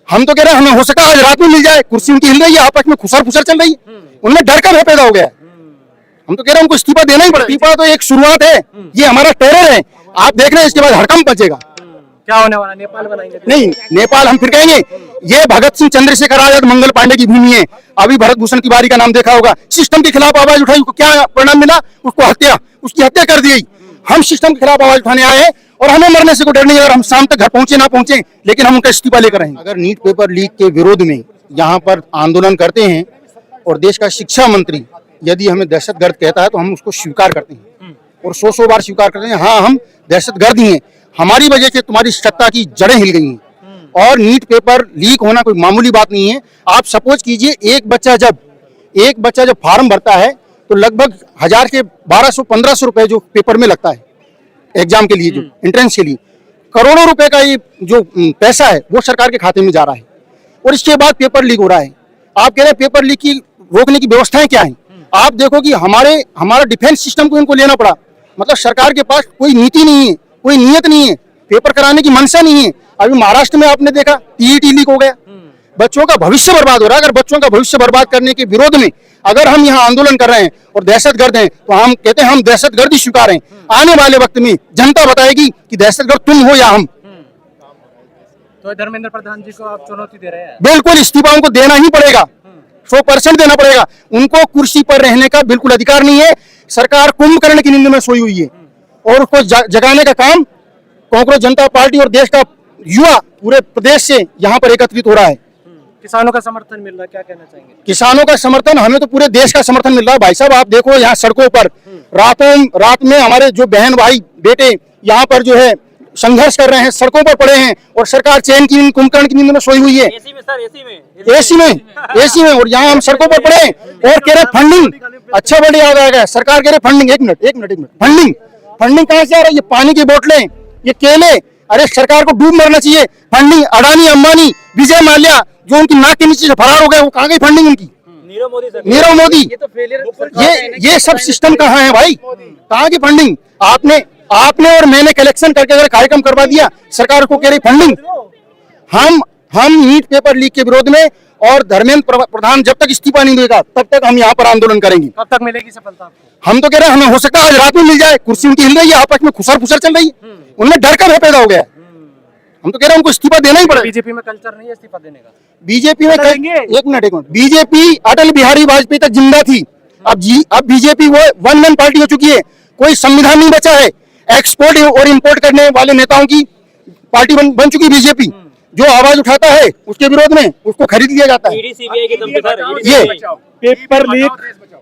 हम तो कह रहे हैं हमें हो सका आज रात में मिल जाए, कुर्सी उनकी हिल रही है, आपस में खुसर फुसर चल रही है, उनमें डर का भय पैदा हो गया। हम तो कह रहे हैं उनको इस्तीफा देना ही पड़ेगा। इस्तीफा तो एक शुरुआत है, ये हमारा टेरर है, आप देख रहे हैं, इसके बाद हड़कंप मचेगा। क्या होने वाला, नेपाल बनाएंगे? नहीं, नेपाल हम फिर कहेंगे ये भगत सिंह, चंद्रशेखर आजाद, मंगल पांडे की भूमि है। अभी भरत भूषण तिवारी का नाम देखा होगा, सिस्टम के खिलाफ आवाज उठाई, उसको क्या परिणाम मिला? उसकी हत्या कर दी गई। हम सिस्टम के खिलाफ आवाज उठाने आए हैं और हमें मरने से कोई डर नहीं। अगर हम शाम तक घर पहुंचे ना पहुंचे, लेकिन हम उनका इस्तीफा लेकर आएंगे। अगर नीट पेपर लीक के विरोध में यहाँ पर आंदोलन करते हैं और देश का शिक्षा मंत्री यदि हमें दहशतगर्द कहता है तो हम उसको स्वीकार करते हैं और 100 बार स्वीकार करते हैं। हाँ, हम दहशतगर्द ही हैं, हमारी वजह से तुम्हारी सत्ता की जड़ें हिल गई हैं। और नीट पेपर लीक होना कोई मामूली बात नहीं है। आप सपोज कीजिए, एक बच्चा जब फार्म भरता है तो लगभग 1000 के 1200-1500 रुपए जो पेपर में लगता है एग्जाम के लिए, जो एंट्रेंस के लिए, करोड़ों रुपए का ये जो पैसा है वो सरकार के खाते में जा रहा है और इसके बाद पेपर लीक हो रहा है। आप कह रहे हैं पेपर लीक की रोकने की व्यवस्थाएं क्या हैं? आप देखो कि हमारा डिफेंस सिस्टम को इनको लेना पड़ा। मतलब सरकार के पास कोई नीति नहीं है, कोई नियत नहीं है, पेपर कराने की मंशा नहीं है। अभी महाराष्ट्र में आपने देखा टीईटी लीक हो गया, बच्चों का भविष्य बर्बाद हो रहा है। अगर बच्चों का भविष्य बर्बाद करने के विरोध में अगर हम यहाँ आंदोलन कर रहे हैं और दहशतगर्द हैं, तो हम कहते हैं हम दहशतगर्दी स्वीकार हैं। आने वाले वक्त में जनता बताएगी कि दहशतगर्द तुम हो या हम। तो धर्मेंद्र प्रधान जी को आप चुनौती दे रहे हैं? बिल्कुल, इस्तीफा उनको देना ही पड़ेगा, 100% देना पड़ेगा। उनको कुर्सी पर रहने का बिल्कुल अधिकार नहीं है। सरकार कुंभकर्ण की नींद में सोई हुई है और उसको जगाने का काम कांग्रेस जनता पार्टी और देश का युवा पूरे प्रदेश से यहाँ पर एकत्रित हो रहा है। किसानों का समर्थन मिल रहा है, क्या कहना चाहेंगे? किसानों का समर्थन, हमें तो पूरे देश का समर्थन मिल रहा है। भाई साहब, आप देखो यहाँ सड़कों पर रात में हमारे जो बहन भाई बेटे यहाँ पर जो है संघर्ष कर रहे हैं, सड़कों पर पड़े हैं और सरकार चैन की कुंभकर्ण की नींद में सोई हुई है। एसी में और यहाँ हम सड़कों पर पड़े और कह रहे फंडिंग। अच्छा, बड़ी याद आ गया, सरकार कह रहे फंडिंग। एक मिनट, फंडिंग कहाँ से आ रहा है? ये पानी की बोतलें, ये केले, अरे सरकार को डूब मरना चाहिए। फंडिंग अडानी, अंबानी, विजय माल्या जो उनकी नाक के नीचे से फरार हो गए, वो कहाँ गई फंडिंग उनकी? नीरव मोदी। ये सब सिस्टम कहाँ है भाई? कहाँ की फंडिंग? आपने और मैंने कलेक्शन करके अगर कार्यक्रम करवा दिया, सरकार को कह रही फंडिंग। हम नीट पेपर लीक के विरोध में और धर्मेंद्र प्रधान जब तक इस्तीफा नहीं देगा तब तक हम यहाँ पर आंदोलन करेंगे। कब तक मिलेगी सफलता आपको? हम तो कह रहे हैं हमें हो सकता है आज रात में मिल जाए, कुर्सी उनकी हिल रही है, आपस में खुसर फुसर चल रही है, उनमें डर का भय पैदा हो गया। हम तो कह रहे हैं उनको इस्तीफा देना ही पड़ेगा। बीजेपी में कल्चर नहीं है इस्तीफा देने का? बीजेपी में एक मिनट, बीजेपी अटल बिहारी वाजपेयी तक जिंदा थी। अब बीजेपी वो वन मैन पार्टी हो चुकी है, कोई संविधान नहीं बचा है। एक्सपोर्ट और इंपोर्ट करने वाले नेताओं की पार्टी बन चुकी बीजेपी। जो आवाज उठाता है उसके विरोध में उसको खरीद लिया जाता है। ये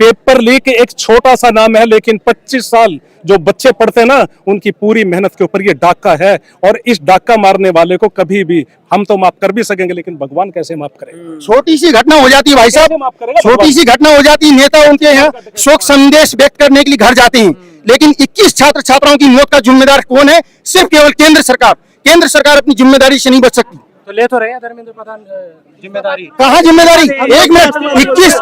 पेपर लीक एक छोटा सा नाम है, लेकिन 25 साल जो बच्चे पढ़ते हैं ना, उनकी पूरी मेहनत के ऊपर ये डाका है। और इस डाका मारने वाले को कभी भी हम तो माफ कर भी सकेंगे, लेकिन भगवान कैसे माफ करेंगे? छोटी सी घटना हो जाती है भाई साहब, छोटी सी घटना हो जाती है, नेता उनके यहाँ शोक संदेश व्यक्त करने के लिए घर जाते हैं, लेकिन 21 छात्र छात्राओं की मौत का जिम्मेदार कौन है? सिर्फ केवल केंद्र सरकार। केंद्र सरकार अपनी जिम्मेदारी से नहीं बच सकती। तो ले तो रहे हैं धर्मेंद्र प्रधान जिम्मेदारी? कहाँ जिम्मेदारी? एक मिनट,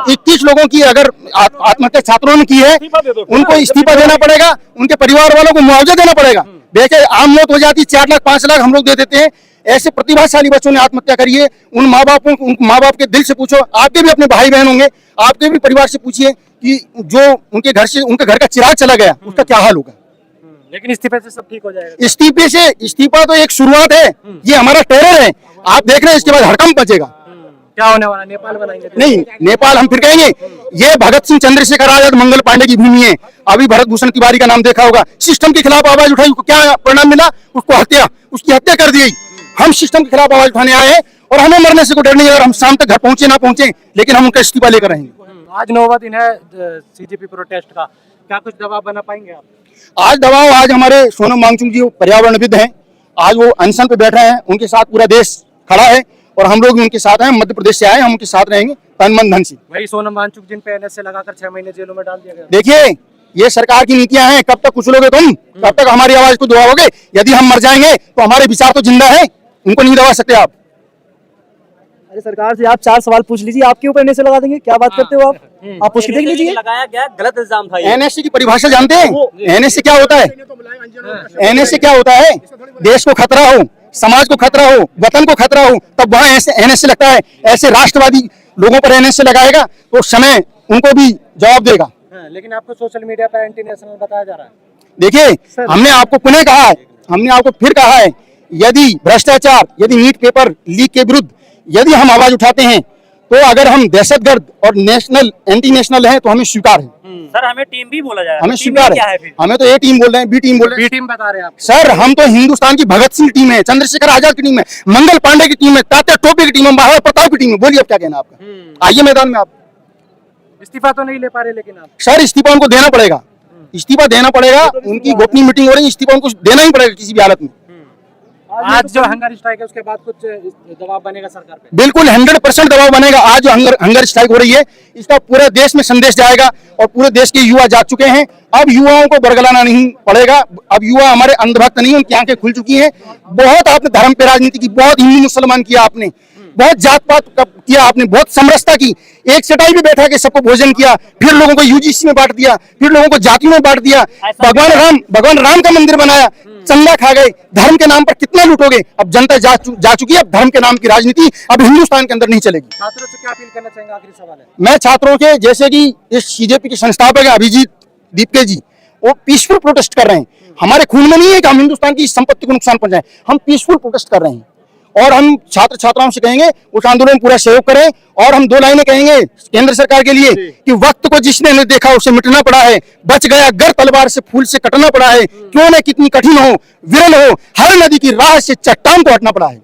21 लोगों की अगर आत्महत्या छात्रों ने की है, उनको इस्तीफा देना पड़ेगा, उनके परिवार वालों को मुआवजा देना पड़ेगा। देखिए, आम मौत हो जाती 4 लाख 5 लाख हम लोग दे देते हैं। ऐसे प्रतिभाशाली बच्चों ने आत्महत्या करी है। उन माँ बाप के दिल से पूछो, आपके भी अपने भाई बहन होंगे, आपके भी परिवार से पूछिए कि जो उनके घर का चिराग चला गया उसका क्या हाल होगा। लेकिन इस्तीफे से सब ठीक हो जाएगा? इस्तीफा तो एक शुरुआत है, ये हमारा टेरर है, आप देख रहे हैं, इसके बाद हड़कंप मचेगा। क्या होने वाला, नेपाल बनाएंगे? नहीं, नेपाल हम फिर कहेंगे ये भगत सिंह, चंद्रशेखर आजाद, मंगल पांडे की भूमि है। अभी भरत भूषण तिवारी का नाम देखा होगा, सिस्टम के खिलाफ आवाज उठाई, उसको क्या परिणाम मिला? उसकी हत्या कर दी गई। हम सिस्टम के खिलाफ आवाज उठाने आए हैं और हमें मरने से कोई डर नहीं। अगर हम शाम तक घर पहुंचे ना पहुंचे, लेकिन हम उनका इस्तीफा लेकर रहेंगे। आज 9वां दिन है सीजेपी प्रोटेस्ट का, क्या कुछ दबाव बना पाएंगे आप? आज हमारे सोनम वांगचुक जी पर्यावरणविद हैं, आज वो अनशन पे बैठ रहे हैं, उनके साथ पूरा देश खड़ा है और हम लोग भी उनके साथ हैं। मध्य प्रदेश से आए, हम उनके साथ रहेंगे तन मन धन से। वही सोनम वांगचुक जिन पे एनएसए लगाकर 6 महीने जेलों में डाल दिया गया। देखिए, ये सरकार की नीतियां हैं, कब तक कुचलोगे तुम? कब तक हमारी आवाज को दबाओगे? यदि हम मर जाएंगे तो हमारे विचार तो जिंदा है, उनको नहीं दबा सकते आप। अरे सरकार से आप 4 सवाल पूछ लीजिए, आपके ऊपर एनएसए लगा देंगे? क्या बात करते हो आप पूछ के देख लीजिए। लगाया गया गलत इल्जाम था। एनएसए की परिभाषा जानते हैं? एनएसए क्या होता है? एनएसए क्या होता है? देश को खतरा हो, समाज को खतरा हो, वतन को खतरा हो, तब वहां ऐसे एनएसए लगता है। ऐसे राष्ट्रवादी लोगों पर एनएसए लगाएगा तो समय उनको भी जवाब देगा। हाँ, लेकिन आपको सोशल मीडिया पर एंटी नेशनल बताया जा रहा है। देखिए, हमने आपको पुनः कहा है, हमने आपको फिर कहा है, यदि भ्रष्टाचार, यदि नीट पेपर लीक के विरुद्ध यदि हम आवाज उठाते हैं तो अगर हम दहशतगर्द और नेशनल एंटी नेशनल हैं तो हमें स्वीकार है, सर हमें टीम भी बोला जा रहा है, हमें टीम स्वीकार क्या है। फिर? हमें तो ए टीम बोल रहे हैं, बी टीम बोल रहे हैं। बी टीम बता रहे हैं आप। सर हम तो हिंदुस्तान की भगत सिंह टीम है, चंद्रशेखर आजाद की टीम है, मंगल पांडे की टीम है, तात्या टोपे की टीम है, महाराणा प्रताप की टीम है। बोलिए अब क्या कहना आपका, आइए मैदान में आप। इस्तीफा तो नहीं ले पा रहे लेकिन आप। सर इस्तीफा उनको देना पड़ेगा, इस्तीफा देना पड़ेगा। उनकी गोपनीय मीटिंग हो रही है, इस्तीफा उनको देना ही पड़ेगा किसी भी हालत में। आज जो हंगर स्ट्राइक है उसके बाद कुछ दबाव बनेगा सरकार पे? बिल्कुल 100% दबाव बनेगा। आज जो हंगर स्ट्राइक हो रही है, इसका पूरे देश में संदेश जाएगा और पूरे देश के युवा जाग चुके हैं। अब युवाओं को बरगलाना नहीं पड़ेगा। अब युवा हमारे अंधभक्त नहीं, उनकी आंखें खुल चुकी हैं। बहुत आपने धर्म पे राजनीति की, बहुत हिंदू मुसलमान किया आपने, बहुत जात पात किया आपने, बहुत समरसता की। एक चटाई में बैठा के सबको भोजन किया, फिर लोगों को यूजीसी में बांट दिया, फिर लोगों को जातियों में बांट दिया। भगवान राम का मंदिर बनाया, चंदा खा गए। धर्म के नाम पर कितना लूटोगे? अब जनता जा चुकी है। अब धर्म के नाम की राजनीति अब हिंदुस्तान के अंदर नहीं चलेगी। छात्रों से क्या अपील करना चाहेंगे? आखिरी सवाल है। मैं छात्रों के, जैसे कि इस सीजेपी के संस्थापक है अभिजीत दीपके जी, वो पीसफुल प्रोटेस्ट कर रहे हैं। हमारे खून में नहीं है कि हम हिंदुस्तान की संपत्ति को नुकसान पहुंचाएं, हम पीसफुल प्रोटेस्ट कर रहे हैं। और हम छात्र छात्राओं से कहेंगे उस आंदोलन में पूरा सहयोग करें। और हम 2 लाइनें कहेंगे केंद्र सरकार के लिए कि वक्त को जिसने नहीं देखा उसे मिटना पड़ा है, बच गया गर तलवार से फूल से कटना पड़ा है, क्यों न कितनी कठिन हो, विरल हो, हर नदी की राह से चट्टान को हटना पड़ा है।